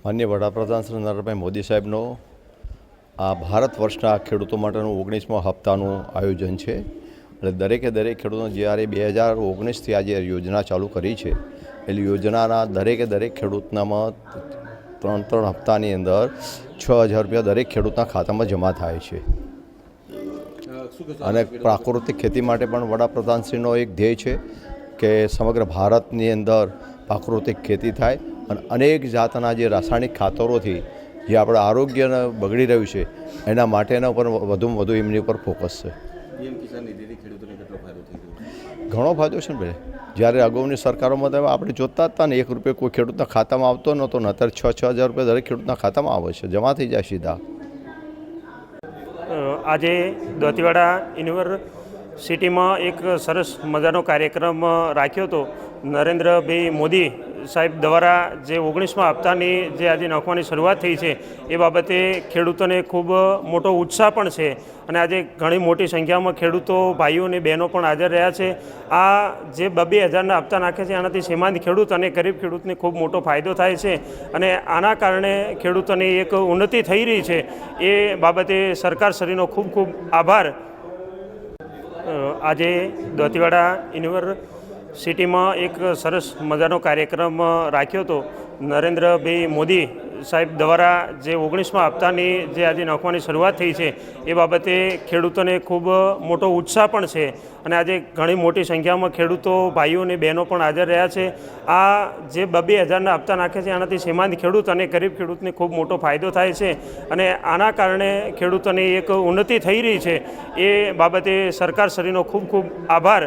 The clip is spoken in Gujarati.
માનનીય વડાપ્રધાન શ્રી નરેન્દ્રભાઈ મોદી સાહેબનો આ ભારત વર્ષના ખેડૂતો માટેનું 19મા હપ્તાનું આયોજન છે અને દરેકે દરેક ખેડૂતો જ્યારે 2019થી આજે યોજના ચાલુ કરી છે એટલે યોજનાના દરેકે દરેક ખેડૂતનામાં ત્રણ હપ્તાની અંદર 6,000 રૂપિયા દરેક ખેડૂતના ખાતામાં જમા થાય છે અને પ્રાકૃતિક ખેતી માટે પણ વડાપ્રધાનશ્રીનો એક ધ્યેય છે કે સમગ્ર ભારતની અંદર પ્રાકૃતિક ખેતી થાય અને અનેક જાતના જે રાસાયણિક ખાતરોથી જે આપણે આરોગ્યને બગડી રહ્યું છે એના માટેના ઉપર વધુમાં વધુ એમની ઉપર ફોકસ છે। પીએમ કિસાન નિધિથી ખેડૂતોને કેટલો ફાયદો થઈ ગયો? ઘણો ફાયદો છે ને ભાઈ। જ્યારે અગાઉની સરકારોમાં આપણે જોતા હતા ને 1 રૂપિયો કોઈ ખેડૂતના ખાતામાં આવતો નહોતો ને અત્યારે 6,000 રૂપિયા દરેક ખેડૂતના ખાતામાં આવે છે, જમા થઈ જાય સીધા। આજે દોતીવાડા યુનિવર્સિટીમાં એક સરસ મજાનો કાર્યક્રમ રાખ્યો હતો। નરેન્દ્રભાઈ મોદી સાહેબ દ્વારા જે 19મા હપ્તાની જે આજે નાખવાની શરૂઆત થઈ છે એ બાબતે ખેડૂતોને ખૂબ મોટો ઉત્સાહ પણ છે અને આજે ઘણી મોટી સંખ્યામાં ખેડૂતો ભાઈઓ અને બહેનો પણ હાજર રહ્યા છે। આ જે 2,000ના હપ્તા નાખે છે આનાથી સીમાંત ખેડૂત અને ગરીબ ખેડૂતને ખૂબ મોટો ફાયદો થાય છે અને આના કારણે ખેડૂતોની એક ઉન્નતિ થઈ રહી છે એ બાબતે સરકારશ્રીનો ખૂબ ખૂબ આભાર। આજે દોતીવાડા યુનિવર્સિટીમાં એક સરસ મજાનો કાર્યક્રમ રાખ્યો હતો। નરેન્દ્રભાઈ મોદી સાહેબ દ્વારા જે 19મા હપ્તાની જે આજે નાખવાની શરૂઆત થઈ છે એ બાબતે ખેડૂતોને ખૂબ મોટો ઉત્સાહ પણ છે અને આજે ઘણી મોટી સંખ્યામાં ખેડૂતો ભાઈઓ અને બહેનો પણ હાજર રહ્યા છે। આ જે 2,000ના હપ્તા નાખે છે આનાથી સીમાંત ખેડૂત અને ગરીબ ખેડૂતને ખૂબ મોટો ફાયદો થાય છે અને આના કારણે ખેડૂતોની એક ઉન્નતિ થઈ રહી છે એ બાબતે સરકારશ્રીનો ખૂબ ખૂબ આભાર।